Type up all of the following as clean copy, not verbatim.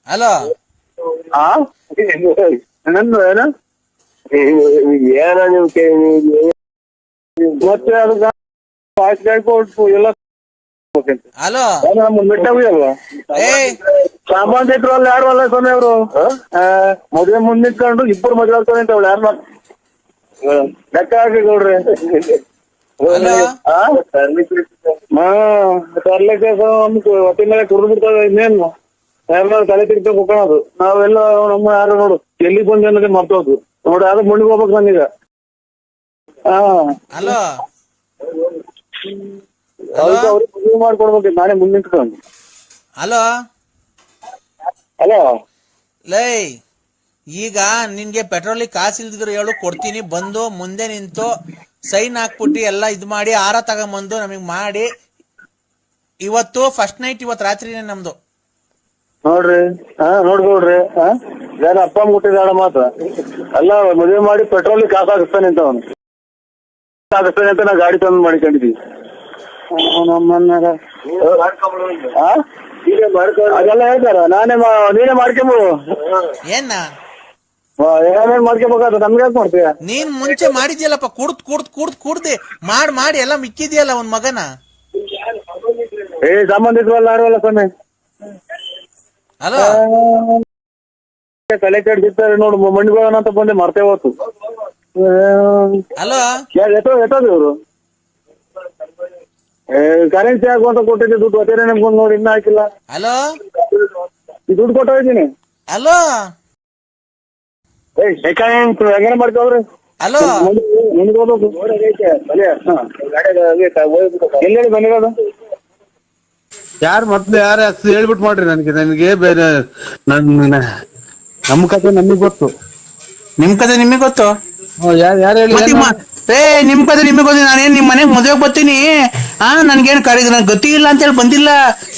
Hello ನಂದು ಏನ ಮತ್ತೆ ಅದಕ್ಕೆ ಎಲ್ಲ ಹಲೋ ಮೆಟ್ಟಾಗಿ ಅಲ್ವಾ ಸಾಮಾನ್ಯರು ಅಲ್ಲಿ ಯಾರು ಅಲ್ಲ ಸ್ವಾಮಿ ಅವರು ಮದುವೆ ಮುಂದಿಟ್ಕೊಂಡು ಇಬ್ಬರು ಮದುವೆ ಆಗ್ತಾನೆ ಅಂತ ಅವಳು ಯಾರು ಲೆಕ್ಕ ಹಾಕಿ ನೋಡ್ರಿ ತರ್ಲಿಕ್ಕೆ ಹೊಟ್ಟೆ ಮೇಲೆ ಕುಡಿದು ಬಿಡ್ತದೆ ಇನ್ನೇನು ಯಾರು ತಲೆ ತಿರ್ತ ಕುಕ್ಕೋದು ನಾವೆಲ್ಲ ನಮ್ಮ ಯಾರು ನೋಡು ಎಲ್ಲಿ ಬಂದು ಅನ್ನೋದೇ ಮರ್ತೋದು ನೋಡಿ ಯಾರು ಮುಣಿಗೆ ಹೋಗ್ಬೇಕು ನನಗ ಹಲೋ ಅವ್ರಿಗೆ ಮದುವೆ ಮಾಡ್ಕೊಡ್ಬೇಕು ನಾನೇ ಮುಂದಿಟ್ಕೊಂಡು. ಹಲೋ ಹಲೋ ಲೈ ಈಗ ನಿನ್ಗೆ ಪೆಟ್ರೋಲಿಗೆ ಕಾಸು ಇಲ್ದಿದ್ರು ಹೇಳು ಕೊಡ್ತೀನಿ, ಬಂದು ಮುಂದೆ ನಿಂತು ಸೈನ್ ಹಾಕ್ಬಿಟ್ಟು ಎಲ್ಲ ಇದ್ ಮಾಡಿ ಆರ ತಗೊಂಬಂದು ನಮಗ್ ಮಾಡಿ ಇವತ್ತು ಫಸ್ಟ್ ನೈಟ್ ಇವತ್ತು ರಾತ್ರಿನೇ ನಮ್ದು ನೋಡ್ರಿ ನೋಡ್ರಿ ಯಾರ ಅಪ್ಪ ಮುಟ್ಟಿದಾಳ ಮಾತ್ರ ಎಲ್ಲ ಮದುವೆ ಮಾಡಿ ಪೆಟ್ರೋಲಿಗೆ ಕಾಸು ಹಾಕಿಸ್ತಾನೆ ಅಂತ ಅವನು ಹಾಕಿಸ್ತಾನೆ ಅಂತ ನಾ ಗಾಡಿ ತಂದು ಮಾಡಿಕೊಂಡಿದ್ದೀವಿ ಅದೆಲ್ಲ ಹೇಳ್ತಾರ ನೀನೇ ಮಾಡ್ಕೊಂಬೋದು ಏನ ಏನೇನ್ ಮಾಡ್ಕೋಬೇಕಾದ ನಮ್ಗೆ ಯಾಕೆ ಮಾಡ್ತೀಯ ನೀನ್ ಮುಂಚೆ ಮಾಡಿದ್ಯಲ್ಲಪ್ಪ ಕುಡ್ದೆ ಮಾಡಿ ಎಲ್ಲ ಮಿಕ್ಕಿದ್ಯಲ್ಲ ಅವನ್ ಮಗನ ಸಂಬಂಧಿಕರಲ್ಲ ಯಾರಲ್ಲ ಸ್ವಾಮಿ ಹಲೋ ತಲೆ ಕೆಡ್ತಾರೆ ನೋಡು ಮಂಡಿಗೋಣ ಅಂತ ಬಂದೆ ಮರ್ತೇ ಹೋತು ಹಲೋ ಎತ್ತೋದು ಇವರು ಕರೆನ್ಸಿ ಹಾಕುವಂತ ಕೊಟ್ಟಿದ್ದೆ ದುಡ್ಡು ಒತ್ತೇನೆ ನಮ್ಗೊಂದು ನೋಡಿ ಇನ್ನ ಹಾಕಿಲ್ಲ. ಹಲೋ ದುಡ್ಡು ಕೊಟ್ಟಿದ್ದೀನಿ. ಹಲೋ ಹೆಂಗನ ಮಾಡ್ಕೋವ್ರಿ ಹಲೋ ಮುಂದೆ ಹೋಗ್ಬೇಕು ಎಲ್ಲೇಳಿ ಬಂದಿರೋದು ಯಾರು ಮೊದ್ಲು ಯಾರ ಹೇಳ್ಬಿಟ್ಟು ಮಾಡ್ರಿ ನನಗೆ ಬೇರೆ ನಮ್ಮ ಕತೆ ನಮಗ್ ಗೊತ್ತು. ನಿಮ್ ಕತೆ ನಿಮಗೆ ಗೊತ್ತು. ಯಾರು ಹೇಳಿ ನಿಮ್ ಕತೆ ನಿಮಗೆ ಗೊತ್ತು. ನಾನೇನ್ ನಿಮ್ ಮನೆಗ್ ಮದುವೆಗೆ ಬರ್ತೀನಿ ನನ್ಗೇನ್ ಕರೀದು ನನ್ ಗತಿ ಇಲ್ಲ ಅಂತ ಹೇಳಿ ಬಂದಿಲ್ಲ.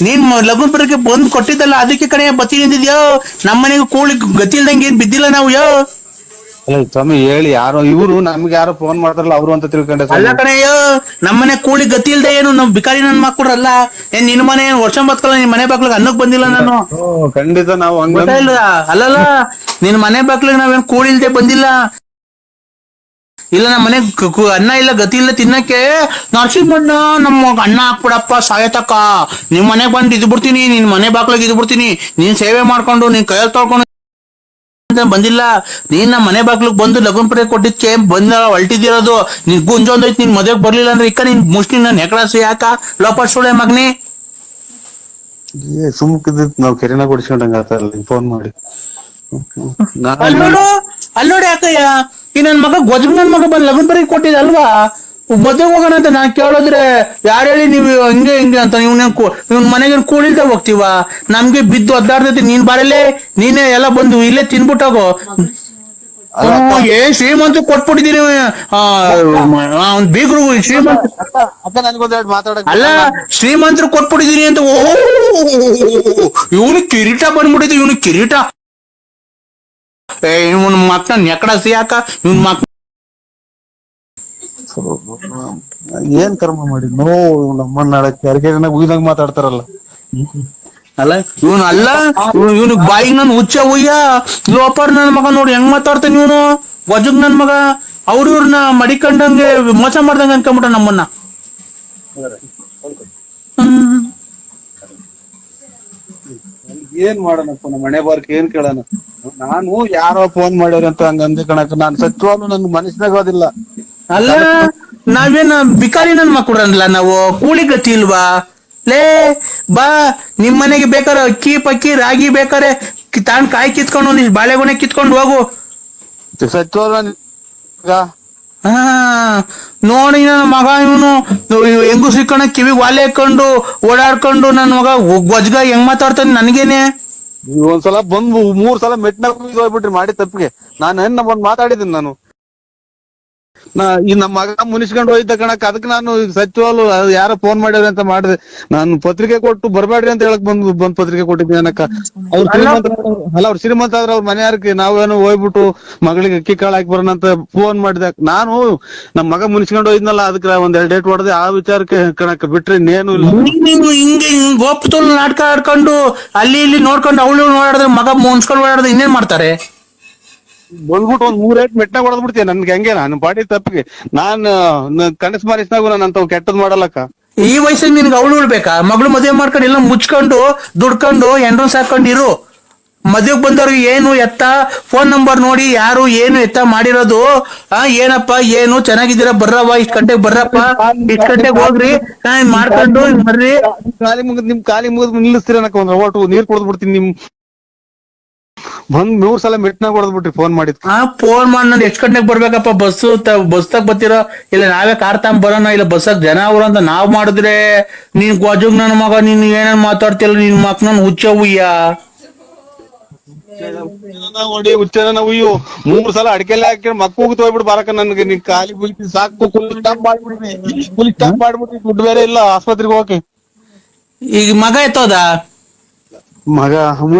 ನೀನ್ ಲಗುನ್ಪುರಕ್ಕೆ ಬಂದ್ ಕೊಟ್ಟಿದ್ದಲ್ಲ ಅದಕ್ಕೆ ಕಡೆ ಬರ್ತೀನಿ ಅಂದಿದ್ಯೋ. ನಮ್ ಮನೆಗೆ ಕೂಳಿ ಗತಿ ಇಲ್ದಂಗೆ ಏನ್ ಬಿದ್ದಿಲ್ಲ ನಾವು ಸ್ವಾಮಿ ಹೇಳಿ ಯಾರೋ ಇವ್ರು ನಮ್ಗೆ ಯಾರೋ ಫೋನ್ ಮಾಡ್ತಾರಲ್ಲ ಅವ್ರು ಅಂತ ತಿಳ್ಕೊಂಡೆ. ಅಲ್ಲ ಕಣಯ್ಯೋ ನಮ್ಮನೆ ಕೂಳಿ ಗತಿ ಇಲ್ದೆ ಏನು ನಾವ್ ಬಿಕಾರಿ ನನ್ ಮಕ್ಕಳ್ರಲ್ಲ. ಏನ್ ನಿನ್ ಮನೆ ವರ್ಷ ಬತ್ಕಲ್ಲ ನಿನ್ ಮನೆ ಬಾಗ್ಲಿಗೆ ಅನ್ನಕ್ ಬಂದಿಲ್ಲ ನಾನು. ಖಂಡಿತ ನಾವು ಅಲ್ಲಲ್ಲ ನಿನ್ ಮನೆ ಬಾಗ್ಲಿಗೆ ನಾವೇನ್ ಕೂಳಿ ಇಲ್ದೆ ಬಂದಿಲ್ಲ. ಇಲ್ಲ ನಮ್ಮ ಮನೆ ಅನ್ನ ಇಲ್ಲ ಗತಿ ಇಲ್ಲ ತಿನ್ನಕ್ಕೆ ನರಸಿಂಹಣ್ಣ ನಮ್ಮ ಅಣ್ಣ ಹಾಕ್ಬಿಡಪ್ಪ ಸಾಯತಕ್ಕ ನಿಮ್ ಮನೆಗ್ ಬಂದ್ ಇದ್ ಬಿಡ್ತೀನಿ, ನಿನ್ ಮನೆ ಬಾಗ್ಲಿಗೆ ಇದ್ ಬಿಡ್ತೀನಿ, ನೀನ್ ಸೇವೆ ಮಾಡ್ಕೊಂಡು ನೀನ್ ಕೈಯಲ್ಲಿ ತೊಳ್ಕೊಂಡು ಬಂದಿಲ್ಲ. ನೀನ್ ನಮ್ಮ ಮನೆ ಬಾಗ್ಲಿಗೆ ಬಂದು ಲಗುನ್ಪುರ ಕೊಟ್ಟಿದ್ಕೆ ಬಂದ ಹೊಲ್ಟಿದಿರೋದು. ನಿನ್ ಗುಂಜೊಂದೈತ್ ನಿನ್ ಮದ್ವೆಗ್ ಬರ್ಲಿಲ್ಲ ಅಂದ್ರೆ ಇಕ್ಕ ನಿನ್ ಮುಷ್ಟಿ ನನ್ ಹೆಕಳಾಸಿ ಯಾಕ ಲೋಪರ್ ಸುಳೆ ಮಗ್ನಿ ಸುಮ್ಕಿದ್ ನಾವ್ ಕೆರೆನ ಕೊಡಿಸ್ಕೊಂಡಂಗ ಫೋನ್ ಮಾಡಿ ಅಲ್ಲೋಡಿ ಯಾಕಯ್ಯ ಈ ನನ್ ಮಗ ಗೊಜಗ್ ನನ್ ಮಗ ಬಂದ್ ಲಗುನ್ಪುರಿಗೆ ಕೊಟ್ಟಿದ ಅಲ್ವಾ ಮದ್ವೆಗೆ ಹೋಗೋಣ ಅಂತ ನಾನ್ ಕೇಳಿದ್ರೆ ಯಾರು ಹೇಳಿ ನೀವು ಹಿಂಗೆ ಅಂತ ಇವ್ನ ಮನೆಗೆ ಕೂಳಿಲ್ದ ಹೋಗ್ತೀವ ನಮ್ಗೆ ಬಿದ್ದು ಒದ್ದಾಡ್ತೈತಿ. ನೀನ್ ಬಾರಲ್ಲೇ ನೀನೇ ಎಲ್ಲ ಬಂದು ಇಲ್ಲೇ ತಿನ್ಬಿಟ್ಟೋಗೋ. ಏನ್ ಶ್ರೀಮಂತ ಕೊಟ್ಬಿಟ್ಟಿದೀನಿ ಬೀಗ್ರು ಶ್ರೀಮಂತ ಅಲ್ಲ ಶ್ರೀಮಂತರು ಕೊಟ್ಬಿಟ್ಟಿದೀನಿ ಅಂತ. ಓಹೋ ಇವನು ಕಿರೀಟ ಬಂದ್ಬಿಟ್ಟಿದ್ ಇವನು ಕಿರೀಟ. ಇವನ್ ಮಕ್ಳ ನೆಕಡ ಸಿಯಾಕ ಇವನ್ ಮಕ್ ಏನ್ ಕರ್ಮ ಮಾಡಿ ನಮ್ಮನ್ನ ಯಾರಿಗಾರ ಉಯ್ದಂಗ್ ಮಾತಾಡ್ತಾರಲ್ಲ. ಅಲ್ಲ ಇವನು ಅಲ್ಲ ಇವನು ಬಾಯಿಗೆ ನನ್ ಹುಚ್ಚ ಉಯ್ಯ ಲೋಪರ್ ನನ್ ಮಗ ನೋಡಿ ಹೆಂಗ್ ಮಾತಾಡ್ತಾನೆ ಇವನು ವಜಗ್ ನನ್ ಮಗ. ಅವ್ರನ್ನ ಮಡಿಕೊಂಡಂಗೆ ಮೋಸ ಮಾಡ್ದಂಗ ಅನ್ಕೊಂಬಿಟ್ಟ ನಮ್ಮನ್ನ. ಏನ್ ಮಾಡೋಣಪ್ಪ ನಮ್ಮ ಮನೆ ಬಾರ್ಕ್ ಏನ್ ಕೇಳೋಣ. ನಾನು ಯಾರೋ ಫೋನ್ ಮಾಡ್ಯಾರ ಅಂತ ಹಂಗ ಅಂದೆ ಕಣಕ್ ನಾನ್ ಸತ್ವಾಗ್ಲೂ ನನ್ ಮನಸ್ನಾಗ ಓದಿಲ್ಲ. ಅಲ್ಲ ನಾವೇನ್ ಬಿಕಾರಿ ನನ್ ಮಕ್ಕಳಲ್ಲ ನಾವು ಕೂಳಿ ಗತಿ ಇಲ್ವಾ ಲೇ ಬಾ ನಿಮ್ ಮನೆಗೆ ಬೇಕಾರೆ ಅಕ್ಕಿ ಪಕ್ಕಿ ರಾಗಿ ಬೇಕಾರೆ ತಾಂಡ್ ಕಾಯಿ ಕಿತ್ಕೊಂಡು ಒಂದಿಷ್ಟು ಬಾಳೆಗೊನೆ ಕಿತ್ಕೊಂಡು ಹೋಗು. ನೋಡಿ ನನ್ನ ಮಗ ಇವನು ಹೆಂಗು ಸಿಕ್ಕಣ ಕಿವಿಗ್ ವಾಲೆ ಹಾಕೊಂಡು ಓಡಾಡ್ಕೊಂಡು ನನ್ ಮಗ ಗೊಜ್ಗ ಹೆಂಗ್ ಮಾತಾಡ್ತಾನೆ ನನ್ಗೇನೆ. ಒಂದ್ಸಲ ಬಂದು 3 ಸಲ ಮೆಟ್ನಾಗ ಹೋಗ್ಬಿಟ್ರಿ ಮಾಡಿ ತಪ್ಪಿಗೆ. ನಾನು ಬಂದ್ ಮಾತಾಡಿದ್ದೀನಿ ನಾನು ಈ ನಮ್ಮ ಮಗ ಮುನಿಸ್ಕೊಂಡು ಹೋಯ್ತ ಕಣಕ್ ಅದಕ್ಕೆ ನಾನು ಸತ್ಯವಾಲು ಯಾರೋ ಫೋನ್ ಮಾಡ್ಯಾರ ಅಂತ ಮಾಡಿದೆ. ನಾನು ಪತ್ರಿಕೆ ಕೊಟ್ಟು ಬರ್ಬೇಡ್ರಿ ಅಂತ ಹೇಳಕ್ ಬಂದ್ ಪತ್ರಿಕೆ ಕೊಟ್ಟಿದ್ದೆ ಏನಕ್ಕ. ಅವ್ರ ಶ್ರೀಮಂತ ಆದ್ರ ಅವ್ರ ಮನೆಯಾರಕ್ಕೆ ನಾವೇನೋ ಹೋಗ್ಬಿಟ್ಟು ಮಗಳಿಗೆ ಅಕ್ಕಿ ಕಾಳು ಹಾಕಿ ಬರೋಣ ಅಂತ ಫೋನ್ ಮಾಡಿದೆ. ನಾನು ನಮ್ ಮಗ ಮುನಿಸ್ಕೊಂಡು ಹೋಯ್ದ್ನಲ್ಲ ಅದಕ್ಕೆ ಒಂದ್ 2 ಡೇಟ್ ಹೊಡೆದೆ. ಆ ವಿಚಾರಕ್ಕೆ ಕಣಕ್ ಬಿಟ್ರೆ ಇನ್ನೇನು ಇಲ್ಲ. ನೀನು ಹಿಂಗೆ ಗೋಪ್ತುಲ್ ನಾಟಕ ಆಡ್ಕೊಂಡು ಅಲ್ಲಿ ಇಲ್ಲಿ ನೋಡ್ಕೊಂಡು ಅವಳು ಓಡಾಡಿದ್ರೆ ಮಗ ಮುನ್ಸ್ಕೊಂಡು ಓಡಾಡಿದ್ರೆ ಇನ್ನೇನ್ ಮಾಡ್ತಾರೆ? ಬಂದ್ಬಿಟ್ಟು ಒಂದ್ 3 ಏಟ್ ಮೆಟ್ನಾಗ ಹೊಡೆದ್ ಬಿಡ್ತೀಯ ನನ್ಗೆ. ಹಂಗೆ ನಾನು ಪಾಟಿ ತಪ್ಪಿಗೆ ನಾನು ಕನಸ್ ಮಾರಿಸ್ನಾಗು ನಾನು ಅಂತ ಕೆಟ್ಟದ್ ಮಾಡಲ್ಲಕ್ಕ. ಈ ವಯಸ್ಸಿಗೆ ನಿನ್ಗೆ ಅವಳು ಉಳ್ಬೇಕಾ? ಮಗಳು ಮದುವೆ ಮಾಡ್ಕೊಂಡು ಎಲ್ಲ ಮುಚ್ಕೊಂಡು ದುಡ್ಕೊಂಡು ಎಂಡ್ರನ್ ಸಾಕೊಂಡಿರು. ಮದ್ವೆಗ್ ಬಂದವ್ರಿಗೆ ಏನು ಎತ್ತ ಫೋನ್ ನಂಬರ್ ನೋಡಿ ಯಾರು ಏನು ಎತ್ತ ಮಾಡಿರೋದು. ಏನಪ್ಪ ಏನು ಚೆನ್ನಾಗಿದ್ದೀರಾ ಬರ್ರವ್ವ, ಇಷ್ಟ್ ಗಂಟೆಗೆ ಬರ್ರಪ್ಪ, ಇಷ್ಟ್ ಗಂಟೆಗೆ ಹೋಗ್ರಿ ಮಾಡ್ಕೊಂಡು ಬರ್ರಿ. ನಿಮ್ ಕಾಲಿ ಮುಗಿದ್ ನಿಲ್ಲಿಸ್ತೀರನಕ್ಕ. ಒಂದ್ ಒಟ್ಟು ನೀರ್ ಕುಡ್ದ್ ಬಿಡ್ತೀನಿ. ನಿಮ್ ಬಂದ್ 100 ಸಲ ಮೆಟ್ನಾಗ ಹೊಡೆದ್ಬಿಟ್ರಿ ಫೋನ್ ಮಾಡಿದ್. ಫೋನ್ ಮಾಡಿ ನಾನು ಎಷ್ಟ್ ಗಂಟೆಗೆ ಬರ್ಬೇಕಪ್ಪ ಬಸ್ತಾಗ ಬರ್ತಿರೋ, ಇಲ್ಲ ನಾವೇ ಕಾರ್ ತಗೊಂಡ್ ಬರೋಣ, ಇಲ್ಲ ಬಸ್ಸಾಗ ಜನ ಅವ್ರ ಅಂತ ನಾವ್ ಮಾಡಿದ್ರೆ ನೀನ್ ಗೋಜುಗ್ ನನ್ನ ಮಗ ನೀನ್ ಏನೇನ್ ಮಾತಾಡ್ತಿಲ್ಲ, ನಿನ್ ಮಕ್ಳನ್ ಹುಚ್ಚವ್ಯ್ಯ ನೋಡಿ ಹುಚ್ಚನ ನಾವು. 3 ಸಲ ಅಡ್ಕೆಲ್ಲ ಹಾಕಿ ಮಕ್ಕ ಹೋಗ್ತು ಹೋಗ್ಬಿಟ್ಟು ಬರಕ ನನ್ಗೆ ನೀನ್ ಖಾಲಿ ಬೀಳ್ತಿ ಸಾಕು. ಫುಲ್ ಸ್ಟಾಪ್ ಮಾಡ್ಬಿಟ್ರಿ ದುಡ್ಡು ಬೇರೆ ಇಲ್ಲ ಆಸ್ಪತ್ರೆಗೆ ಹೋಗಕ್ಕೆ. ಈಗ ಮಗ ಎತ್ತೋದ ಮಗ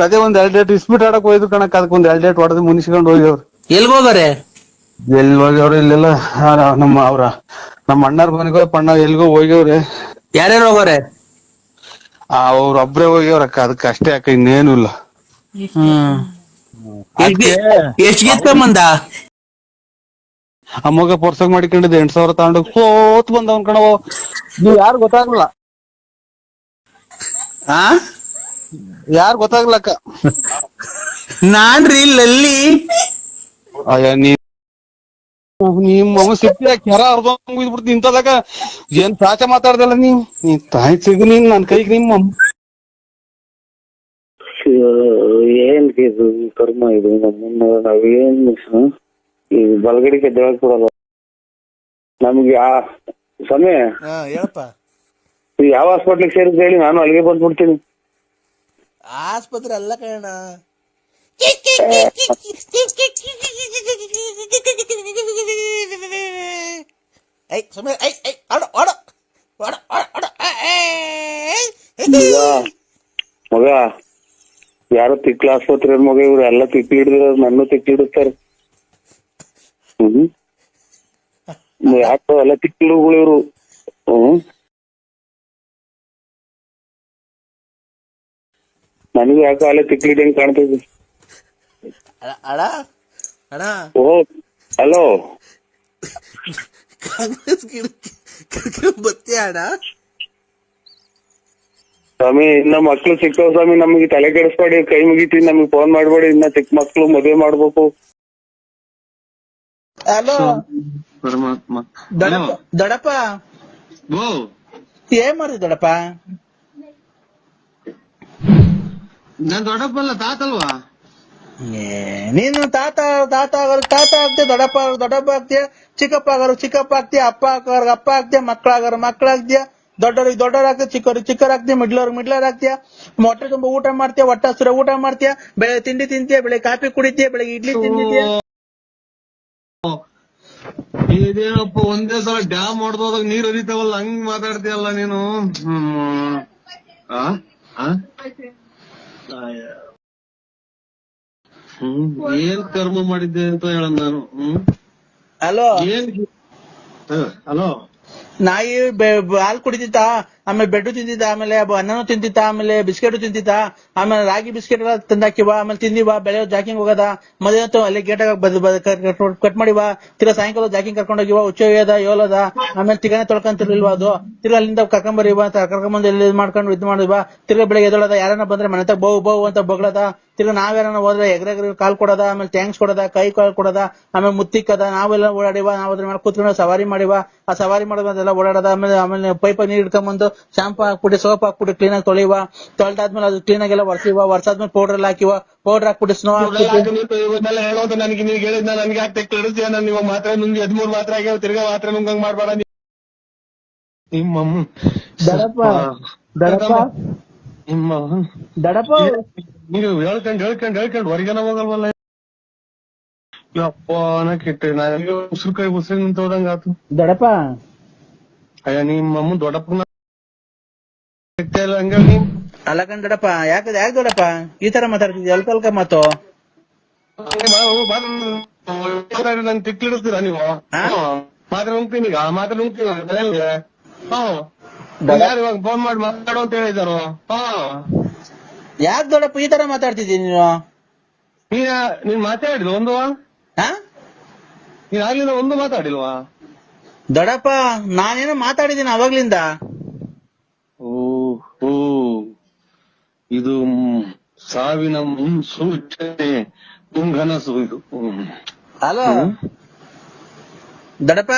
ಅದೇ ಒಂದ್ 2 ಡೇಟ್ ಇಸ್ಬಿಟ್ ಆಡಕ್ ಹೋಯ್ತು ಕಣಕ್. ಅದಕ್ಕೆ ಒಂದ್ 2 ಡೇಟ್ ಹೊಡೆದು ಮುನಿಸ್ಕೊಂಡು ಹೋಗ್ಯವ್ರು. ಎಲ್ಗೋಗಾರೆ? ಎಲ್ಲಿ ಹೋಗ್ಯವ್ರು ಇಲ್ಲೆಲ್ಲ ನಮ್ಮ ಅಣ್ಣಾರ್ ಮನೆಗೋ ಪಣ್ಣ ಎಲ್ಗೋ ಹೋಗ್ಯವ್ರೆ. ಯಾರ್ಯಾರು ಹೋಗೋರೆ? ಅವ್ರ ಒಬ್ರೇ ಹೋಗ್ಯವ್ರಕ್ಕ. ಅದಕ್ಕೆ ಅಷ್ಟೇ ಅಕ್ಕ, ಇನ್ನೇನು ಇಲ್ಲ. ಎಷ್ಟ್ ಗೆತ್ಕೊಂಬಂದ? ಆ ಮಗ ಪರ್ಸಂಗ್ ಮಾಡಿಕೊಂಡಿದ್ದೆ 8,000 ತಗೊಂಡು ಸೋತ್ ಬಂದವನ್ ಕಣವು. ನೀವ್ ಯಾರು ಗೊತ್ತಾಗ್ಲಿಲ್ಲ. ಯಾರು ಗೊತ್ತಾಗ್ಲಕ್ಕ. ನಾನ್ರಿ ಲಲ್ಲಿ. ಅಯ್ಯ ನಿಮ್ಮ ಸಿಪ್ಪಿ ಕೆರ ಅರ್ಧಂಗ್ ಇಂತದಾಗ ಏನ್ ಪ್ರಾಚ ಮಾತಾಡ್ದಲ್ಲ ನೀ ತಾಯಿ ಸಿಗು ನೀನ್ ನನ್ ಕೈಗೆ ನಿಮ್ಮ ಏನ್ ಇದು ಕರ್ಮ ಇದು. ನಮ್ಮನ್ನ ನಾವೇನ್ ಈ ಬಲಗಡಿಗೆ ಎದ್ದೇಳಕ್ ಕೊಡಲ್ಲ ನಮ್ಗೆ. ಸಮಯ ಹೇಳಪ್ಪ, ಯಾವ ಹಾಸ್ಪಿಟ್ಲಿಗೆ ಸೇರಿದ್ ಹೇಳಿ, ನಾನು ಅಲ್ಲಿಗೆ ಬಂದ್ಬಿಡ್ತೀನಿ. ಆಸ್ಪತ್ರೆ ಅಲ್ಲ ಕಣ, ಮಗ ಯಾರೋ ತಿಕ್ಲ ಆಸ್ಪತ್ರೆ ಮಗ. ಇವ್ರು ಎಲ್ಲ ತಿಕ್ಲಿ ಹಿಡಿದ್ರ ನನ್ನ ತಿಕ್ಲಿ ಹಿಡಿಸ್ತಾರೆ. ಯಾಕೋ ಎಲ್ಲ ತಿಕ್ಲಿಗಳು ಇವ್ರು. ನನಗೂ ಯಾಕೋ ಅಲ್ಲೇ ತಿಕ್ಲಿ ಹೆಂಗ್ ಕಾಣ್ತೈತಿ. ಓ ಹಲೋ, ಬತ್ತೀಯ ಅಣ್ಣ? ಸ್ವಾಮಿ ಇನ್ನ ಮಕ್ಳು ಸಿಕ್ಕವ್ ಸ್ವಾಮಿ, ನಮ್ಗೆ ತಲೆ ಕೆಡಿಸ್ಬೇಡಿ, ಕೈ ಮುಗಿತೀವಿ, ನಮ್ಗೆ ಫೋನ್ ಮಾಡ್ಬೇಡಿ. ಇನ್ನ ಚಿಕ್ಕ ಮಕ್ಳು ಮದ್ವೆ ಮಾಡ್ಬೇಕು. ಹಲೋ ಪರಮಾತ್ಮ. ದೊಡಪ್ಪ, ಏನ್ ಮಾಡಿದ್ ದೊಡಪ್ಪ? ನಾನ್ ದೊಡ್ಡಪ್ಪಲ್ಲ ತಾತಲ್ವಾ? ನೀನು ತಾತ ಆಗ್ತೀಯ, ದೊಡ್ಡಪ್ಪ ಆಗ್ತೀಯ, ಚಿಕ್ಕಪ್ಪ ಆಗೋರು ಚಿಕ್ಕಪ್ಪ ಆಗ್ತೀಯ, ಅಪ್ಪ ಆಗೋರ್ಗ ಅಪ್ಪ ಆಗ್ತೀಯ, ಮಕ್ಳಾಗೋರು ಮಕ್ಳಾಗ್ತೀಯ, ದೊಡ್ಡವ್ರಿಗೆ ಆಗ್ತೀಯ, ಚಿಕ್ಕವ್ರಿಗೆ ಆಗ್ತೀಯ, ಮಿಡ್ಲರ್ ಆಗ್ತೀಯ. ಮೊಟ್ಟೆ ತುಂಬಾ ಊಟ ಮಾಡ್ತೀಯ, ಹೊಟ್ಟೆ ಹಸಿರ ಊಟ ಮಾಡ್ತೀಯ, ಬೆಳಗ್ಗೆ ತಿಂಡಿ ತಿಂತೀಯ, ಬೆಳಗ್ಗೆ ಕಾಫಿ ಕುಡಿತೀಯ, ಬೆಳಗ್ಗೆ ಇಡ್ಲಿ ತಿಂದಿದ್ಯಾ. ಇದೇನಪ್ಪ ಒಂದೇ ಸಲ ಡ್ಯಾಮ್ ಮಾಡ್ದೋದಾಗ ನೀರ್ ಹರಿತಾವಲ್ಲ ಹಂಗ್ ಮಾತಾಡ್ತೀಯಲ್ಲ ನೀನು. ಏನ್ ಕರ್ಮ ಮಾಡಿದ್ದೆ ಅಂತ ಹೇಳ ನಾನು. ಹಲೋ, ಏನ್ ಹಲೋ, ನಾಯಿ ಹಾಲು ಕುಡಿತಿತ್ತ, ಆಮೇಲೆ ಬೆಡ್ಡು ತಿಂತಿದ್ದ, ಆಮೇಲೆ ಅನ್ನನೂ ತಿಂತಿತ್ತ, ಆಮೇಲೆ ಬಿಸ್ಕೆಟ್ ತಿಂತಿತ್ತ, ಆಮೇಲೆ ರಾಗಿ ಬಿಸ್ಕೆಟ್ ಎಲ್ಲ ತಂದಾಕಿವ, ಆಮೇಲೆ ತಿಂದಿವ, ಬೆಳೆ ಜಾಕಿಂಗ್ ಹೋಗದ, ಮಧ್ಯಾಹ್ನ ಅಲ್ಲಿ ಗೇಟಾಗ ಕಟ್ ಮಾಡಿವ, ತಿರ್ಗಾ ಸಾಯಂಕಾಲ ಜಾಕಿಂಗ್ ಕರ್ಕೊಂಡೋಗಿವ, ಉಚ್ಚೋದ ಯೋಲದ, ಆಮೇಲೆ ತಿಗಾನೆ ತೊಳ್ಕೊಂತಿರ್ಲಿಲ್ವಾ ಅದು, ತಿರ್ಗಾ ಅಲ್ಲಿಂದ ಕರ್ಕೊಂಬರಿವ, ಕರ್ಕೊಂಬಂದು ಇಲ್ಲಿ ಮಾಡ್ಕೊಂಡು ಇದ್ ಮಾಡಿವ, ತಿರ್ಗಾ ಬೆಳಗ್ಗೆ ಎದೊಳದ, ಯಾರನ್ನ ಬಂದ್ರೆ ಮನೆ ತಗ ಬಹು ಅಂತ ಬಗ್ಳದ, ತಿರ್ಗಾ ನಾವ್ಯಾರನ್ನ ಹೋದ್ರೆ ಎಗ್ರೆಗ್ರಿ ಕಾಲ್ ಕೊಡದ, ಆಮೇಲೆ ಥ್ಯಾಂಕ್ಸ್ ಕೊಡದ, ಕೈ ಕಾಲ್ ಕೊಡದ, ಆಮೇಲೆ ಮುತ್ತಿಕ್ಕದ, ನಾವೆಲ್ಲ ಓಡಾಡಿವ, ನಾವ್ ಅದ್ರ ಮೇಲೆ ಕೂತ್ಕೊಂಡು ಸವಾರಿ ಮಾಡಿವ, ಆ ಸವಾರಿ ಮಾಡೋದೆಲ್ಲ ಓಡಾಡದ, ಆಮೇಲೆ ಪೈಪ ನೀರ್ ಇಟ್ಕೊಂಡ್ಬಂದು ಶಾಂಪು ಹಾಕ್ಬಿಟ್ಟು ಸೋಪ್ ಹಾಕ್ಬಿಟ್ಟು ಕ್ಲೀನ್ ಆಗಿ ತೊಳಿವ, ತೊಳೆದಾದ್ಮೇಲೆ ಅದು ಕ್ಲೀನ್ ಆಗಿ ಎಲ್ಲ ಒರೆಸಿವ, ಒರೆಸಾದ್ಮೇಲೆ ಪೌಡರ್ ಎಲ್ಲ ಹಾಕಿವ, ಪೌಡರ್ ಹಾಕ್ಬಿಟ್ಟು ಸ್ನೋ ಹೇಳೋದು ನನಗೆ ನೀವು ಹೇಳಿದ್ನ ನನ್ಗೆ ಹಾಕ್ತೆ ಕಳಿಸ್ತೀಯ. ನಾನು ಇವಾಗ ಮಾತ್ರ ನುಂಗಿ 13 ಮಾತ್ರ ಆಗ್ಯಾವ, ತಿರ್ಗಾ ಮಾತ್ರ ನುಂಗಂಗ್ ಮಾಡ್ಬೇಡ ನಿಮ್ಮ ದಡಪ್ಪ ನೀವು ಹೇಳ್ಕೊಂಡ್ ಹೊರಗನ ಹೋಗಲ್ವಲ್ಲ. ಯಪ್ಪನ ಕೆಟ್ಟ ನನಗೆ ಉಸಿರು ಕೈ ಉಸಿರು ನಿಂತೋದಂಗ ಆತು. ದೊಡಪ್ಪ ಅಯ್ಯ ನಿಮ್ಮ ಅಮ್ಮ ದೊಡ್ಡಪ್ಪನ ಇಲ್ಲ ಹಂಗ ನೀನ್ ಅಲ್ಲ ಕಣ್ ದೊಡಪ್ಪ, ಯಾಕೆ ದೊಡಪ್ಪ ಈ ತರ ಮಾತಾಡ್ತಿದ್ಯ? ಅಲ್ಕ ಅಲ್ಕ ಮಾತು. ನಂಗೆ ತಿಕ್ಲಿಡಿಸ್ತೀರಾ ನೀವು? ಮಾತ್ರ ನುಂಗ್ತೀನಿ ಈಗ, ಮಾತ್ರ ನುಂಗ್ತೀನಿ ಯಾರು ಇವಾಗ ಫೋನ್ ಮಾಡಿ ಮಾತಾಡು ಅಂತ ಹೇಳಿದಾರು. ಯಾಕೆ ದೊಡಪ್ಪ ಈ ತರ ಮಾತಾಡ್ತಿದ್ದಿ ನೀನು? ನೀನ್ ಮಾತಾಡಿಲ್ವ ಒಂದು? ನೀನ್ ಆಗ್ಲಿಂದ ಒಂದು ಮಾತಾಡಿಲ್ವಾ? ದೊಡಪ್ಪ ನಾನೇನೋ ಮಾತಾಡಿದ್ದೀನಿ ಅವಾಗ್ಲಿಂದ. ಓ ಇದು ಸಾವಿನ ಮುನ್ಸೂಚನೆ, ಮುಂಗನಸು ಇದು. ಹಲೋ ದೊಡಪ್ಪ,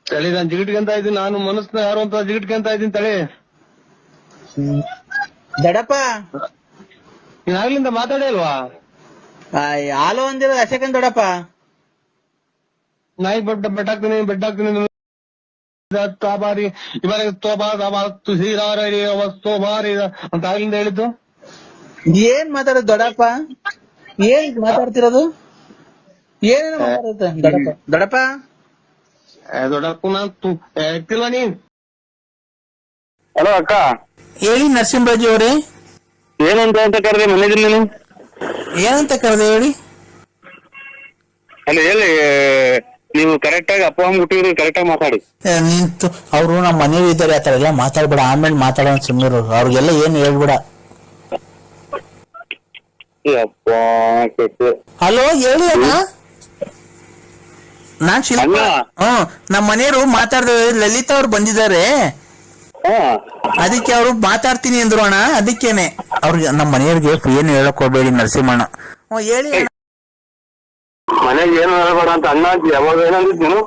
ತಳಿ ನಾನ್ ಜಿಗಿಟ್ಕೊಂತ ಇದ್ದೀನಿ, ನಾನು ಮನಸ್ನ ಯಾರು ಅಂತ ಜಿಗಿಟ್ಕೊಂತ ಇದ್ದೀನಿ ತಳಿ. ದೊಡಪ್ಪ ನೀನ್ ಆಗ್ಲಿಂದ ಮಾತಾಡೇ ಇಲ್ವಾ? ಹಾಲು ಅಂದಿರೋದು ಅಷ್ಟೇ ದೊಡಪ್ಪ. ನಾಯಿ ಬೆಟ್ಟಾಕ್ತೀನಿ ತೋಬಾರಿ ಇವಾಗ ತೋಬಾರಿ ಅಂತ ಆಗ್ಲಿಂದ ಹೇಳಿದ್ದು. ಏನ್ ಮಾತಾಡೋದು ದೊಡಪ್ಪ? ಏನ್ ಮಾತಾಡ್ತಿರೋದು? ಏನೇನು ಮಾತಾಡುತ್ತೆ ದೊಡಪ್ಪ? ದೊಡಪ್ಪ ದೊಡ್ಡಪ್ಪ ನಾನ್ ಹೇಳ್ತಿಲ್ವ ನೀನ್? ಹಲೋ ಅಕ್ಕ, ಹೇಳಿ ನರಸಿಂಹರಾಜು ಅವರೇ. ಏನಂತ ಅಂತ ಕರೆದೆ ಮನೆಯಲ್ಲಿ ನೀನು? ಏನಂತ ಕರೆದೆ ಹೇಳಿ. ಅಲ್ಲ ಹೇಳಿ, ನೀವು ಕರೆಕ್ಟ್ ಆಗಿ ಅಪ್ಪ ಅಮ್ಮ ಹುಟ್ಟಿದ್ರು ಕರೆಕ್ಟ್ ಆಗಿ ಮಾತಾಡಿ. ನಿಂತು ಅವ್ರು ನಮ್ಮ ಮನೇಲಿ ಇದ್ದಾರೆ, ಆತರ ಎಲ್ಲ ಮಾತಾಡ್ಬೇಡ, ಆಮೇಲೆ ಮಾತಾಡೋಣ ಸುಮ್ಮನೆ. ಅವ್ರಿಗೆಲ್ಲ ಏನು ಹೇಳ್ಬೇಡ. ಹಲೋ ಹೇಳಿ ಅಣ್ಣ, ನಾನ್ ಶಿಲ್ಪ. ನಮ್ಮ ಮನೆಯವರು ಮಾತಾಡಿದ್ರೆ ಲಲಿತಾ ಅವ್ರು ಬಂದಿದ್ದಾರೆ, ಅದಕ್ಕೆ ಅವ್ರು ಮಾತಾಡ್ತೀನಿ ಅಂದ್ರು ಅಣ್ಣ. ಅದಕ್ಕೇನೆ ಅವ್ರಿಗೆ ನಮ್ಮ ಮನೆಯವ್ರಿಗೆ ಏನು ಹೇಳಕ್ ಹೋಗ್ಬೇಡಿ ನರಸಿಂಹಣ್ಣ. ಹೇಳಿ ಅಣ್ಣ. ಮನೆಗೆ ಏನು ಹೇಳ್ಬೇಡ ಅಂತ ಅಣ್ಣ ಅಂತ ಯಾವಾಗ ಏನಂದಿದ್ ನೀನು?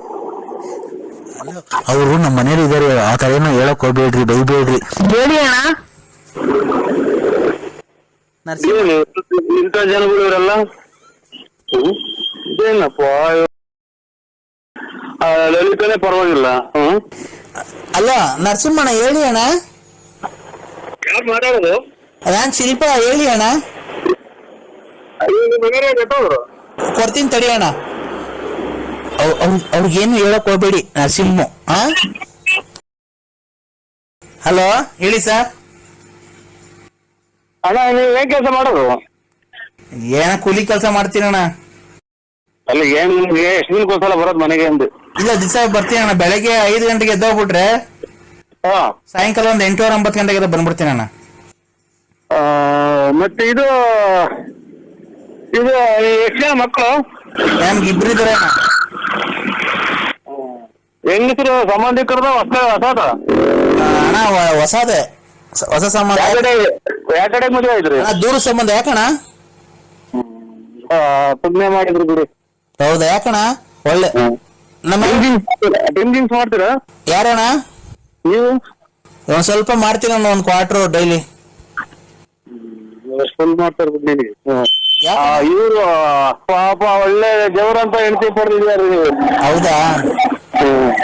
ಅವರು ನಮ್ಮ ಮನೆಯವ್ರು ಇದಾರೆ, ಆ ತರ ಏನೋ ಹೇಳಕ್ ಹೋಗ್ಬೇಡ್ರಿ, ಬೈಬೇಡ್ರಿ. ಹೇಳಿ ಅಣ್ಣ. ಇಂಥ ಜನಗಳು ಇವರೆಲ್ಲ ಏನಪ್ಪ, ಲಲಿತನೇ ಪರವಾಗಿಲ್ಲ. ಅಲ್ಲ ನರಸಿಂಹಣ್ಣ ಹೇಳಿ ಅಣ್ಣ. ಯಾರು ಮಾತಾಡೋದು? ನಾನ್ ಶಿಲ್ಪ, ಹೇಳಿ ಅಣ್ಣ. ಕೊಡ್ತೀನಿ ತಡಿ ಅಣ್ಣ. ಅವ್ರಿಗೇನು ಹೇಳಕ್ ಹೋಗ್ಬೇಡಿ ನರಸಿಂಹ. ಹಲೋ ಹೇಳಿ ಸರ್. ಅಣ್ಣ ನೀವು ಏನ್ ಕೆಲಸ ಮಾಡೋದು? ಏನ ಕೂಲಿ ಕೆಲಸ ಮಾಡ್ತೀನಣ್ಣ. ಅಲ್ಲ ಏನ್ ನಿಮ್ಗೆ ಎಷ್ಟು ದಿನಕ್ಕೊಂದ್ಸಲ ಬರೋದು ಮನೆಗೆ ಅಂದು? ಇಲ್ಲ ದಿವಸ ಬರ್ತೀನಿ ಅಣ್ಣ. ಬೆಳಗ್ಗೆ 5 ಗಂಟೆಗೆ ಎದ್ದೋಗ್ಬಿಟ್ರೆ ಸಾಯಂಕಾಲ 8 9 ಗಂಟೆಗೆ ಬಂದ್ಬಿಡ್ತೀನಿ ಅಣ್ಣ. ಮತ್ತೆ ಇದು ಎಷ್ಟು ಜನ ಮಕ್ಕಳು? ನಮ್ಗೆ 2 ಇದ್ದಾರೆ ಅಣ್ಣ. ಹೆಂಗಸರು ಸಂಬಂಧಿಕರದ ಹೊಸದ? ಅಣ್ಣ ಹೊಸದೇ, ಹೊಸ ಸಂಬಂಧ. ಯಾವ ಕಡೆ ಮದುವೆ ಆಯ್ತ್ರಿ? ದೂರ ಸಂಬಂಧ. ಯಾಕಣ್ಣ? ಪುಣ್ಯ ಮಾಡಿದ್ರು ಬಿಡಿ. ಹೌದಾ? ಯಾಕಣ್ಣ? ಒಳ್ಳೆ ನಮ್ಮ ಡ್ರಿಂಕಿಂಗ್ಸ್ ಮಾಡ್ತೀರಾ? ಯಾರಣ್ಣ? ನೀವು? ಒಂದ್ ಸ್ವಲ್ಪ ಮಾಡ್ತೀನಿ ಅಣ್ಣ, 1 ಕ್ವಾರ್ಟರ್ ಡೈಲಿ. ಫುಲ್ ಮಾಡ್ತಾರೆ ಬಿಡಿ. ಇವರು ಪಾಪ ಒಳ್ಳೆ ದೇವ್ರಂತ ಹೆಂಡತಿ ಪಡೆದಿದ್ದಾರೆ ನೀವು. ಹೌದಾ?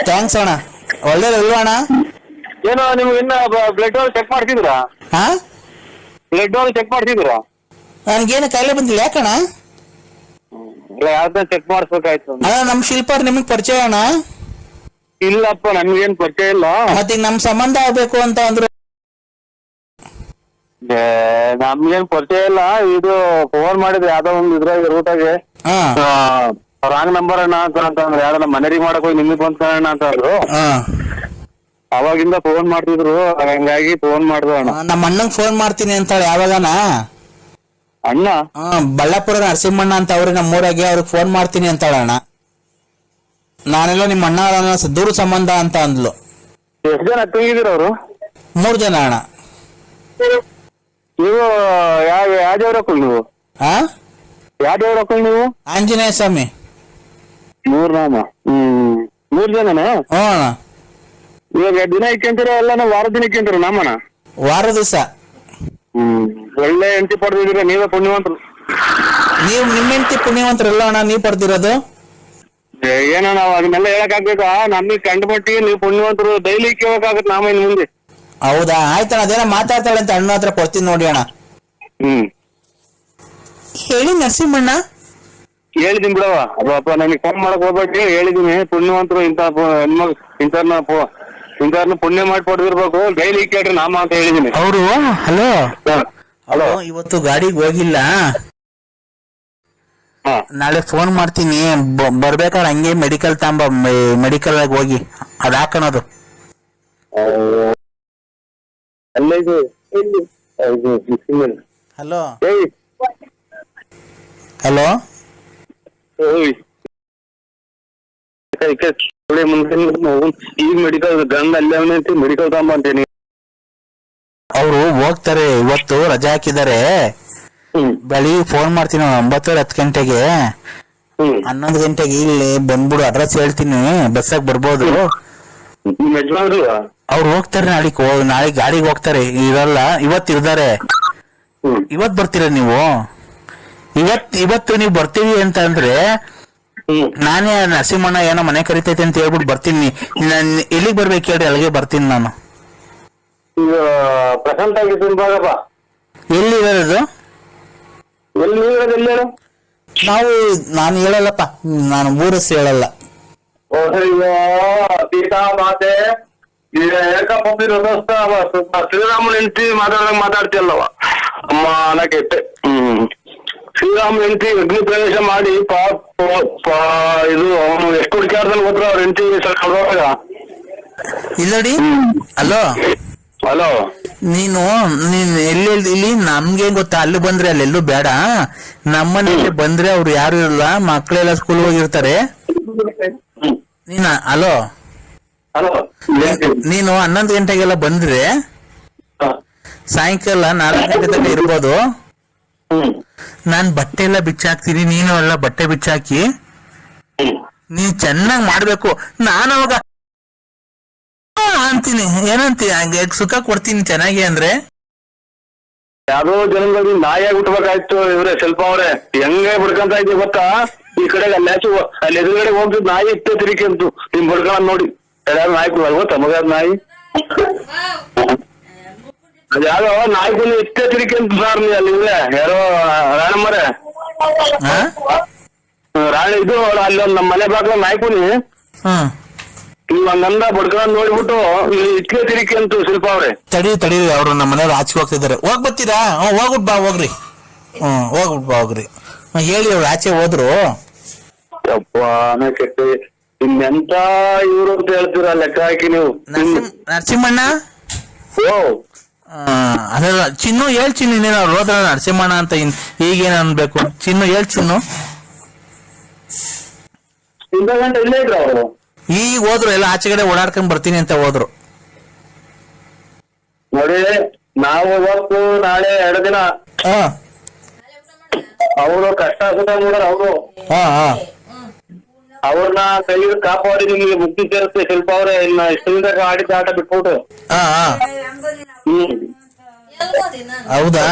ಥ್ಯಾಂಕ್ಸ್ ಅಣ್ಣ. ಒಳ್ಳೇದಲ್ವಾ ಅಣ್ಣ? ಏನೋ ನಿಮ್ಗೆ ಇನ್ನ ಬ್ಲಡ್ ಹೋಲ್ ಚೆಕ್ ಮಾಡ್ತಿದ್ರಾ? ಬ್ಲಡ್ ಹೋಲ್ ಚೆಕ್ ಮಾಡ್ತಿದ್ರಾ? ನನ್ಗೇನು ಕಾಯಿಲೆ ಬಂದಿಲ್ಲ. ಯಾಕಣ್ಣ? ಯಾವ್ದನ್ನ ಚೆಕ್ ಮಾಡಿಸ್ಬೇಕಾಯ್ತು. ಅಣ್ಣ ನಮ್ ಶಿಲ್ಪಾರ್ ನಿಮಗ್ ಪರಿಚಯ ಅಣ್ಣ? ಇಲ್ಲಪ್ಪ, ನಮ್ಗೇನ್ ಪರಿಚಯ ಇಲ್ಲ. ಮತ್ತೆ ನಮ್ ಸಂಬಂಧ ಆಗ್ಬೇಕು ಅಂತ ಅಂದ್ರು. ನಮ್ಗೇನ್ ಪರಿಚಯ ಇಲ್ಲ. ಇದು ಫೋನ್ ಮಾಡಿದ್ರೆ ಯಾವ್ದೋ ಒಂದು ಇದ್ರಾಗ ರೂಟಾಗೆ ರಾಂಗ್ ನಂಬರ್ ಅಣ್ಣ ಅಂತಂದ್ರೆ, ಯಾವ್ದೋ ನಮ್ಮ ಮನೆಯವ್ರಿಗೆ ಮಾಡಕ್ ಹೋಗಿ ನಿಮಗ್ ಬಂದ್ ಕಾರಣ ಅಂತ ಅಂದ್ರು. ಅವಾಗಿಂದ ಫೋನ್ ಮಾಡ್ತಿದ್ರು, ಹಂಗಾಗಿ ಫೋನ್ ಮಾಡ್ದು ಅಣ್ಣ. ನಮ್ಮ ಅಣ್ಣಂಗ್ ಫೋನ್ ಮಾಡ್ತೀನಿ ಅಂತಾಳೆ ಯಾವಾಗನ. ಅಣ್ಣ ಬಳ್ಳಾಪುರ ನರಸಿಂಹಣ್ಣ ಅಂತ ಅವ್ರಿಗೆ ನಮ್ಮೂರಾಗೆ, ಅವ್ರಿಗೆ ಫೋನ್ ಮಾಡ್ತೀನಿ ಅಂತಾಳ ಅಣ್ಣ. ನಾನೆಲ್ಲ ನಿಮ್ಮ ಅಣ್ಣ ದೂರ ಸಂಬಂಧ ಅಂತ ಅಂದ್ಲು. ಎಷ್ಟು ಜನ ತಂಗಿದ್ದೀರ ಅವರು? 3 ಜನ ಅಣ್ಣ. ನೀವು ಯಾವ ದೇವ್ರ ಹಾಕೊಳ್ಳಿ? ನೀವು ಯಾವ ದೇವ್ರ ಹಾಕೊಳ್ಳಿ? ನೀವು ಆಂಜನೇಯ ಸ್ವಾಮಿ. 3 ನಾಮ. 3 ಜನನಾ? ಹ್ಞೂ ಅಣ್ಣ. ಇವಾಗ ದಿನ ಇಕ್ಕಂತೀರ ಎಲ್ಲ ವಾರ ದಿನ ಇಕ್ಕಂತೀರ ನಾಮನ? ವಾರ ದಿವಸ. ಒಳ್ಳೆ ಹೆಂಡತಿ ಪಡೆದಿದ್ದೀರ, ನೀವೇ ಪುಣ್ಯವಂತರು. ನೀವು ನಿಮ್ಮ ಹೆಂಡತಿ ಪುಣ್ಯವಂತರಲ್ಲ ಅಣ್ಣ, ನೀವ್ ಪಡೆದಿರೋದು. ಏನೋ ನಾವ್ ಅದನ್ನೆಲ್ಲ ಹೇಳಕ್ ಆಗ್ಬೇಕಾ? ನಮಗ್ ಕಂಡು ಮಟ್ಟಿಗೆ ನೀವು ಪುಣ್ಯವಂತರು. ಡೈಲಿ ಕೇಳಕ್ಕಾಗತ್ ನಾಮ ಇನ್ ಮುಂದೆ. ಹೌದಾ? ಆಯ್ತಣ್ಣ. ಅದೇನ ಮಾತಾಡ್ತಾಳೆ ಅಂತ ಅಣ್ಣ ಹತ್ರ ಕೊಡ್ತೀನಿ ನೋಡಿ ಅಣ್ಣ. ಹೇಳಿ ನರಸಿಂಹಣ್ಣ. ಹೇಳಿದೀನಿ ಬಿಡವ ಅಪ್ಪ ನನಗೆ ಫೋನ್ ಮಾಡಕ್ ಹೋಗ್ಬೇಡಿ ಹೇಳಿದೀನಿ ಪುಣ್ಯವಂತರು ಇಂಥವ್ರನ್ನ ಪುಣ್ಯ ಮಾಡಿ ಕೊಡ್ದಿರ್ಬೇಕು ಡೈಲಿ ಕೇಳ್ರಿ ನಾಮ ಅಂತ ಹೇಳಿದೀನಿ. ಅವರು ಹಲೋ ಹಲೋ ಇವತ್ತು ಗಾಡಿಗೆ ಹೋಗಿಲ್ಲ, ನಾಳೆ ಫೋನ್ ಮಾಡ್ತೀನಿ ಬರ್ಬೇಕಾದ್ರೆ ಹಂಗೆ ಮೆಡಿಕಲ್ ಮೆಡಿಕಲ್ ಆಗಿ ಹೋಗಿ ಅದ್ ಹಾಕೋಣದು. ಹಲೋ ಹಲೋ ಈಗ ಮೆಡಿಕಲ್ ಗಂಡ ಅಲ್ಲೇ ಮೆಡಿಕಲ್ ತಗೊಂಬ ಅಂತೀನಿ. ಅವರು ಹೋಗ್ತಾರೆ, ಇವತ್ತು ರಜಾ ಹಾಕಿದ್ದಾರೆ. ಬೆಳಿಗ್ಗೆ ಫೋನ್ ಮಾಡ್ತೀನಿ 9:10 ಗಂಟೆಗೆ, 11 ಗಂಟೆಗೆ ಇಲ್ಲಿ ಬಂದ್ಬಿಡು, ಅಡ್ರೆಸ್ ಹೇಳ್ತೀನಿ, ಬಸ್ಸಾಗ ಬರ್ಬೋದು. ಅವ್ರು ಹೋಗ್ತಾರೆ ನಾಳೆ ಗಾಡಿಗೆ ಹೋಗ್ತಾರೆ, ಇರಲ್ಲ ಇವತ್ತು ಇರ್ತಾರೆ. ಇವತ್ ಬರ್ತೀರ ನೀವು? ಇವತ್ತು ನೀವು ಬರ್ತೀವಿ ಅಂತ ಅಂದ್ರೆ ನಾನೇ ನರಸಿಂಹಣ್ಣ ಏನೋ ಮನೆ ಕರಿತೈತೆ ಅಂತ ಹೇಳ್ಬಿಟ್ಟು ಬರ್ತೀನಿ. ಎಲ್ಲಿಗೆ ಬರ್ಬೇಕು ಹೇಳ್ರಿ, ಅಲ್ಲಿಗೆ ಬರ್ತೀನಿ ನಾನು. ಪ್ರಶಾಂತ್ ಆಗಿದ್ದೀನಿ ಬಾಗಪ್ಪ. ಎಲ್ಲಿ ಇರೋದು? ನಾನು ಹೇಳಲ್ಲಪ್ಪ, ನಾನು ಊರಸ್ ಹೇಳಲ್ಲ. ಸೀತಾ ಮಾತೆ ಶ್ರೀರಾಮನ ಹೆಂಡತಿ ಮಾತಾಡ್ತಿಯಲ್ಲವ ಅಮ್ಮ ಅನ್ನಕೈತೆ. ಶ್ರೀರಾಮನ ಹೆಂಡತಿ ಅಗ್ನಿ ಪ್ರವೇಶ ಮಾಡಿ ಇದು ಅವನು ಎಷ್ಟು ಹುಡುಕ್ಯಾರ್ದಲ್ಲಿ ಹೋದ್ರು ಅವ್ರ ಹೆಂಡತಿ ಕಳ್ದೋಗ ಇಲ್ಲಡಿ. ಹಲೋ ಹಲೋ, ನೀನ್ ಇಲ್ಲಿ ನಮ್ಗೆ ಗೊತ್ತಾ, ಅಲ್ಲಿ ಬಂದ್ರೆ ಅಲ್ಲೆಲ್ಲೂ ಬೇಡ, ನಮ್ಮನೇಲಿ ಬಂದ್ರೆ ಅವ್ರು ಯಾರು ಇರಲ್ಲ, ಮಕ್ಳೆಲ್ಲ ಸ್ಕೂಲ್ ಹೋಗಿರ್ತಾರೆ. ಹಲೋ ನೀನು 11 ಗಂಟೆಗೆಲ್ಲ ಬಂದ್ರೆ ಸಾಯಂಕಾಲ 4 ಗಂಟೆ ತನಕ ಇರ್ಬೋದು. ನಾನ್ ಬಟ್ಟೆ ಎಲ್ಲ ಬಿಚ್ಚಾಕ್ತೀನಿ, ನೀನು ಎಲ್ಲ ಬಟ್ಟೆ ಬಿಚ್ಚಾಕಿ ನೀನ್ ಚೆನ್ನಾಗ್ ಮಾಡ್ಬೇಕು. ನಾನು ಅವಾಗ ಅಂತೀನಿ, ಏನಂತೀನಿ, ಹಂಗೆ ಸುಖ ಕೊಡ್ತೀನಿ ಚೆನ್ನಾಗಿ ಅಂದ್ರೆ. ಯಾವ್ದೋ ಜನಗಳಿಗೆ ನಾಯಿಯಾಗಿ ಹುಟ್ಬೇಕಾಯ್ತು ಇವ್ರೆ ಸ್ವಲ್ಪ ಅವ್ರೆ ಹೆಂಗೆ ಬಡ್ಕಂತ ಇದ್ದೀವಿ ಗೊತ್ತಾ? ಈ ಕಡೆಗೆ ಅಲ್ಲಿ ಎದುರುಗಡೆ ಹೋಗ್ತಿದ್ ನಾಯಿ ಇಟ್ಟೆ ತಿರುಗಿ ಅಂತು ನಿಮ್ ಬಡ್ಕೊಳ್ಳೋದ್ ನೋಡಿ ಯಾರು ನಾಯಿ ಗೊತ್ತಾ ಮಗಾದ ನಾಯಿ, ಅದ್ಯಾವ್ದೋ ನಾಯಿ ಬಂದು ಇಷ್ಟೇ ತಿರುಗಿ ಅಂತ ಸಾರ್ ನೀ ಅಲ್ಲಿ ಇವ್ರೆ ಯಾರೋ ರಾಣಮ್ಮರೆ ರಾಣಿ ಇದು ಅಲ್ಲಿ ಒಂದು ನಮ್ಮ ಮನೆ ಬಾಗ್ಲ ನಾಯಿ ಕುನಿ ನೀವ್ ಹಂಗಂದ ಬಡ್ಕೊಂಡ್ ನೋಡ್ಬಿಟ್ಟು ಇಟ್ಕೆ ತಿರುಗಿ ಅಂತು ಶಿಲ್ಪ ಅವ್ರೆ. ತಡಿ ಅವ್ರು ನಮ್ಮ ಮನೆಯವ್ರು ಆಚೆಗೆ ಹೋಗ್ತಿದ್ದಾರೆ, ಹೋಗ್ ಬರ್ತೀರಾ? ಹೋಗ್ಬಿಟ್ ಬಾ ಹೋಗ್ರಿ. ಹೋಗ್ಬಿಟ್ ಬಾ ಹೋಗ್ರಿ ಹೇಳಿ. ಅವ್ರು ಆಚೆ ಹೋದ್ರು. ಕೆಟ್ಟಿ ಇನ್ನೆಂತ ಇವ್ರು ಅಂತ ಹೇಳ್ತೀರ ಲೆಕ್ಕ ಹಾಕಿ ನೀವು. ನರಸಿಂಹಣ್ಣ ಅದಲ್ಲ ಚಿನ್ನು, ಹೇಳ್ ಚಿನ್ನು, ಇನ್ನೇನು ಅವ್ರು ಹೋದ್ರ ನರಸಿಂಹಣ್ಣ ಅಂತ ಈಗೇನ್ ಅನ್ಬೇಕು? ಚಿನ್ನು ಹೇಳ್ ಚಿನ್ನು. ಗಂಟೆ ಇಲ್ಲೇ ಇದ್ರು ಅವರು, ಈಗ ಹೋದ್ರು, ಎಲ್ಲ ಆಚೆಗಡೆ ಓಡಾಡ್ಕೊಂಡ್ ಬರ್ತೀನಿ ಅಂತ ಹೋದ್ರು. ನೋಡಿ ನಾವು ಇವತ್ತು ನಾಳೆ 2 ದಿನ ಅವರು ಕಷ್ಟ ಸುಖ ನೋಡ್ರ ಅವರು ಅವ್ರನ್ನ ಕೈ ಕಾಪಾಡಿ ನಿಮ್ಗೆ ಮುಕ್ತಿ ಸೇರಿಸ್ತೆ ಶಿಲ್ಪ ಅವ್ರೆ. ಇನ್ನ ಇಷ್ಟದಿಂದ ಆಡಿದ ಆಟ ಬಿಟ್ಬಿಟ್ಟು. ಹೌದಾ?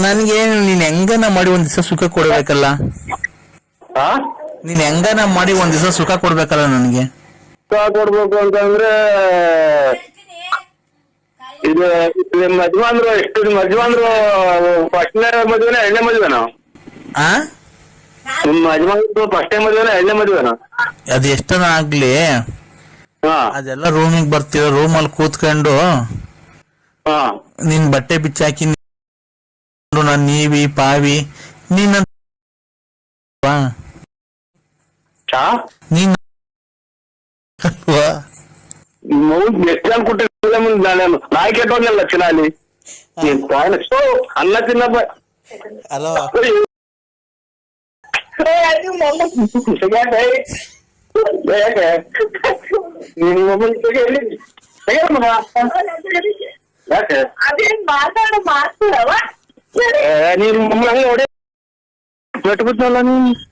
ನನ್ಗೆ ನೀನ್ ಹೆಂಗನ ಮಾಡಿ ಒಂದ್ ದಿವಸ ಸುಖ ಕೊಡ್ಬೇಕಲ್ಲ, ನೀನ್ ಹೆಂಗನ ಮಾಡಿ ಒಂದ್ ದಿವಸ ಸುಖ ಕೊಡ್ಬೇಕಲ್ಲ ನನ್ಗೆ. ಸುಖ ಕೊಡ್ಬೇಕು ಅಂತಂದ್ರೆ ಇದು ನಿಮ್ ಯಜಮಾನ್ರು ಎಷ್ಟು ನಿಮ್ ಯಜಮಾನ್ರು ಫಸ್ಟ್ನೇ ಮದುವೆನ 2ನೇ ಮದುವೆನಾ? ನಿಮ್ಮ ಯಜಮಾನ್ರು ಫಸ್ಟ್ನೇ ಮದುವೆನ 2ನೇ ಮದುವೆನಾ? ಅದ್ ಎಷ್ಟನ ಆಗ್ಲಿ, ಅದೆಲ್ಲ ರೂಮಿಗೆ ಬರ್ತೀರ, ರೂಮಲ್ಲಿ ಕೂತ್ಕೊಂಡು ನಿನ್ ಬಟ್ಟೆ ಬಿಚ್ಚಾಕಿ ನಾನ್ ನೀವಿ ಪಾವಿ ನೀನ್ ಎಷ್ಟು ಜನ ಕೊಟ್ಟಿಲ್ಲ ನಾನು ನಾಯಿ ಕೆಟ್ಟೋದ್ನಲ್ಲ ಚಿನಾಲಿ ಅನ್ನ ತಿನ್ನಪ್ಪ. ಹಲೋ ನೀನು ಹೊಡೆ ಬಿಟ್ಬಿಟ್ನಲ್ಲ ನೀನು.